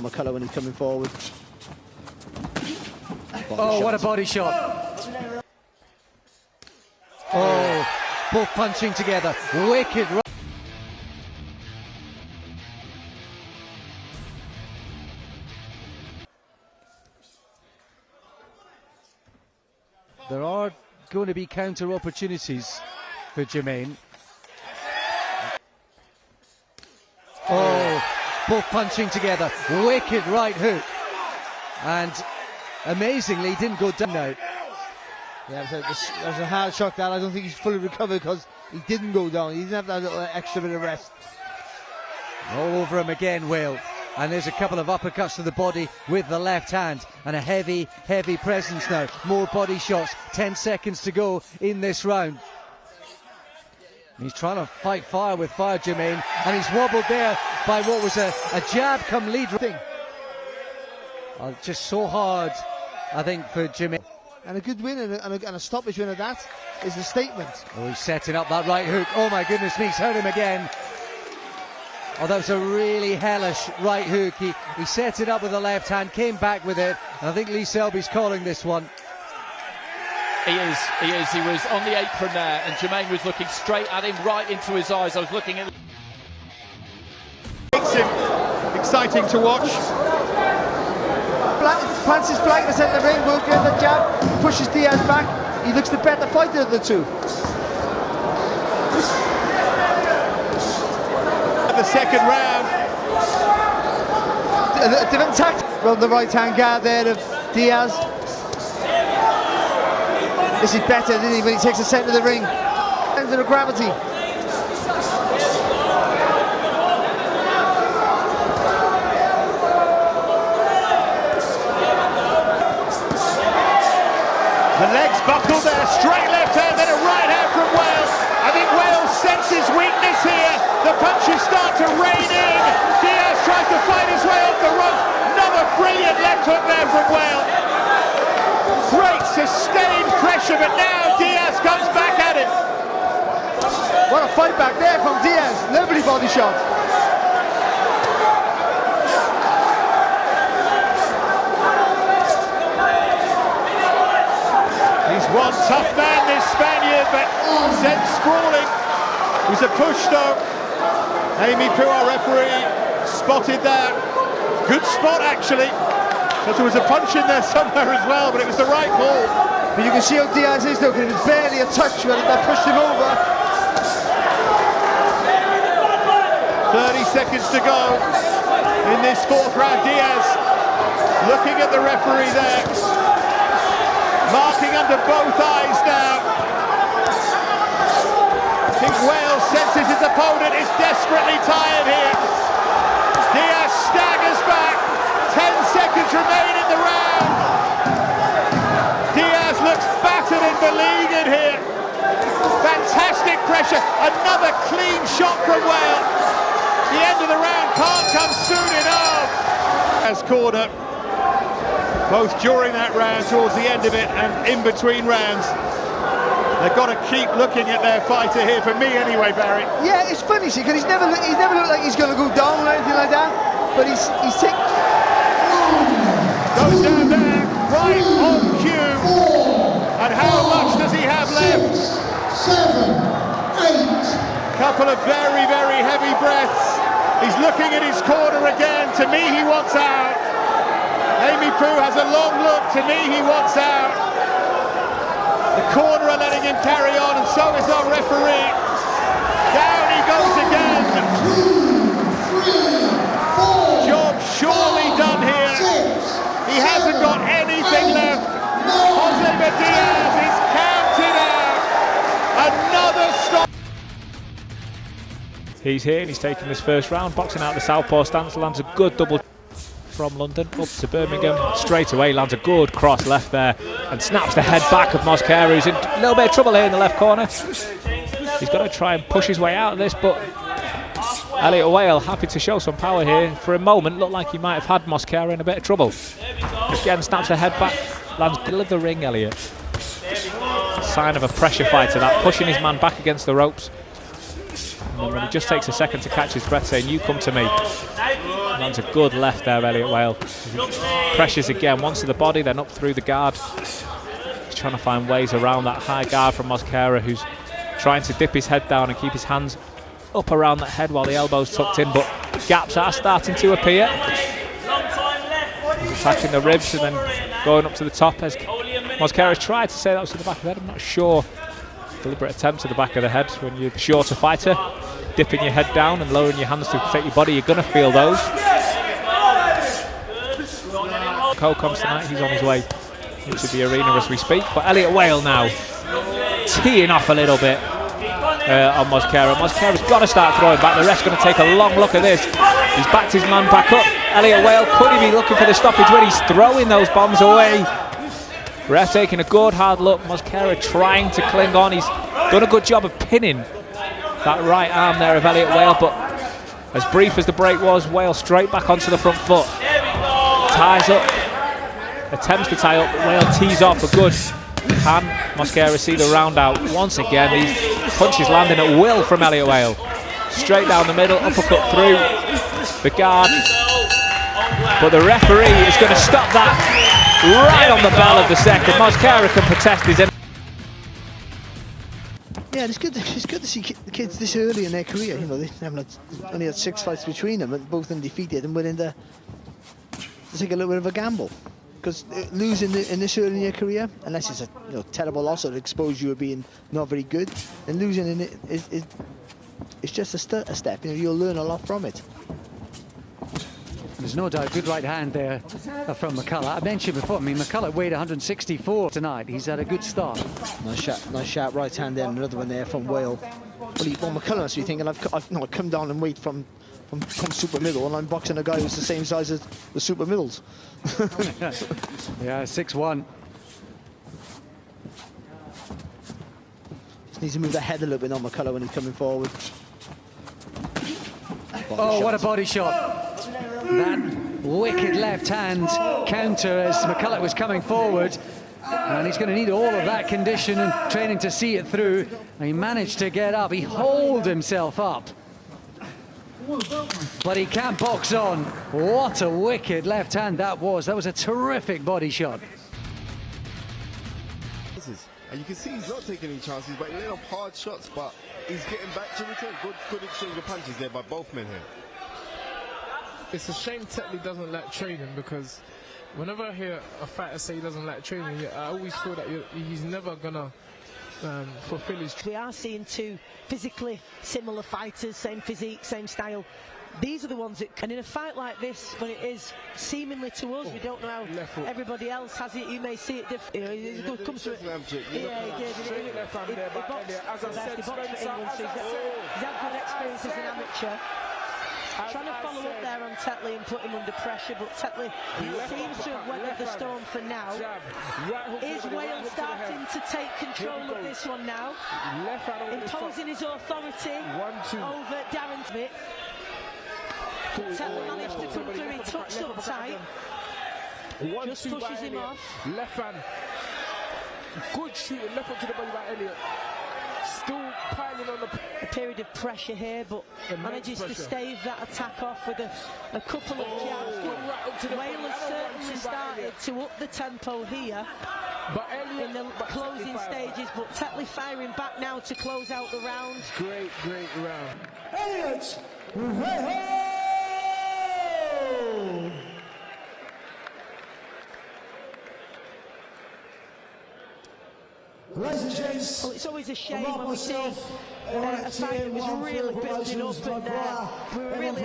McCullough when he's coming forward. Oh, what a body shot. Oh, both punching together. Wicked. There are going to be counter opportunities for Jermaine. Oh, both punching together. Wicked right hook. And amazingly, didn't go down now. Yeah, it was a hard shock that. I don't think he's fully recovered because he didn't go down. He didn't have that little extra bit of rest. All over him again, Whale. And there's a couple of uppercuts to the body with the left hand. And a heavy, heavy presence now. More body shots. 10 seconds to go in this round. He's trying to fight fire with fire, Jermaine. And he's wobbled there by what was a jab come lead thing. Just so hard, I think, for Jermaine. And a good win and a stoppage win of that is a statement. Oh, he's setting up that right hook. Oh my goodness me, he's hurt him again. Oh, that was a really hellish right hook. He set it up with the left hand, came back with it. And I think Lee Selby's calling this one. He is. He was on the apron there, and Jermaine was looking straight at him, right into his eyes. I was looking at... Makes him exciting to watch. Plants his flag in the centre of the ring, will get the jab, pushes Diaz back. He looks the better fighter of the two. The second round. A different tact from the right hand guard there of Diaz. This is better, isn't he, when he takes the centre of the ring. Centre of gravity. The legs buckled there, straight left hand, then a right hand from Whale. I think Whale senses weakness here. The punches start to rain in. Diaz tries to fight his way off the rope. Another brilliant left hook there from Whale. Great sustained pressure, but now Diaz comes back at him. What a fight back there from Diaz. Lovely body shot. He's one tough man, this Spaniard, but sent sprawling. It was a push though. Amy Pugh, our referee, spotted that. Good spot actually. Because there was a punch in there somewhere as well, but it was the right call. But you can see how Diaz is though, because it was barely a touch when that pushed him over. 30 seconds to go in this fourth round. Diaz looking at the referee there. Marking under both eyes now. I think Whale senses his opponent is desperately tired here. Diaz staggers back. 10 seconds remain in the round. Diaz looks battered and beleaguered here. Fantastic pressure. Another clean shot from Whale. The end of the round can't come soon enough. As corner. Both during that round, towards the end of it, and in between rounds. They've got to keep looking at their fighter here, for me anyway, Barry. Yeah, it's funny, see, because he's never looked like he's going to go down or anything like that. But he's taking... Goes down there, right on cue. And how much does he have left? 7, 8. Couple of very, very heavy breaths. He's looking at his corner again. To me, he wants out. Amy Pugh has a long look. To me, he wants out. The corner are letting him carry on, and so is our referee. Down he goes again. 2, 3, 4. Job surely done here. 6, He hasn't got anything left. Jose Diaz is counted out. Another stop. He's here and he's taking this first round, boxing out the southpaw stance, lands a good double from London up to Birmingham, straight away lands a good cross left there and snaps the head back of Mosquera, who's in a little bit of trouble here in the left corner. He's got to try and push his way out of this, but Elliot Whale happy to show some power here. For a moment looked like he might have had Mosquera in a bit of trouble. Again snaps the head back, lands middle of the ring. Elliot, sign of a pressure fighter, that pushing his man back against the ropes. And then when he just takes a second to catch his breath, saying, "You come to me." Lands a good left there, Elliot Whale. Pressures again, once to the body, then up through the guard. He's trying to find ways around that high guard from Mosquera, who's trying to dip his head down and keep his hands up around that head while the elbow's tucked in, but gaps are starting to appear. He's attacking the ribs and then going up to the top as Mosquera's tried to say that was to the back of the head. I'm not sure. Deliberate attempt to the back of the head. When you're the shorter fighter, dipping your head down and lowering your hands to protect your body, you're going to feel those. Cole comes tonight, he's on his way into the arena as we speak. But Elliot Whale now teeing off a little bit on Mosquera. Mosquera's got to start throwing back. The ref's going to take a long look at this. He's backed his man back up. Elliot Whale, could he be looking for the stoppage when he's throwing those bombs away? Ref taking a good hard look. Mosquera trying to cling on. He's done a good job of pinning that right arm there of Elliot Whale, but as brief as the break was, Whale straight back onto the front foot. Ties up, attempts to tie up, but Whale tees off for good. Can Mosquera see the round out? Once again, these punches landing at will from Elliot Whale. Straight down the middle, uppercut through the guard. But the referee is going to stop that right on the bell of the second. Mosquera can protest his end. Yeah, it's good to see the kids this early in their career. You know, they only had 6 fights between them, and both undefeated, and willing to take a little bit of a gamble. Because losing in this early in your career, unless it's a terrible loss or expose you as being not very good, and losing in it it's just a step. You know, you'll learn a lot from it. There's no doubt, good right hand there from McCullough. I mentioned before, I mean, McCullough weighed 164 tonight. He's had a good start. Nice sharp right hand there, and another one there from Whale. Well, McCullough must be thinking, I've come down and weight from super middle, and I'm boxing a guy who's the same size as the super middles. Yeah, 6'1". Just needs to move the head a little bit on McCullough when he's coming forward. What a body shot. That wicked left hand counter as McCullough was coming forward. And he's going to need all of that condition and training to see it through. And he managed to get up. He hauled himself up. But he can't box on. What a wicked left hand that was. That was a terrific body shot. And you can see he's not taking any chances, but he's laying off hard shots, but he's getting back to return. Good exchange of punches there by both men here. It's a shame Tetley doesn't like training, because whenever I hear a fighter say he doesn't like training, I always feel that he's never gonna fulfill his. We are seeing two physically similar fighters, same physique, same style. These are the ones that, and in a fight like this, when it is seemingly to us, we don't know how everybody else has it. You may see it differently. You know, it comes to it. Yeah, he did. He boxed for England, so he's had good experience as an amateur. Trying to follow up there on Tetley and put him under pressure, but Tetley seems to have weathered the storm for now. Is Whale starting to take control of this one now? Imposing his authority over Darren Smith. Tetley managed to come through, he touched up tight. Just pushes him off. Left hand. Good shooting, left hand to the body by Elliot. Still piling on a period of pressure here, but manages to stave that attack off with a couple of jabs. Whale has certainly started to up the tempo here in the closing stages, but Tetley firing back now to close out the round. Great round. Elliot Whale! Ladies and gents, well, it's always a shame when we see a fight that was really building up and we were really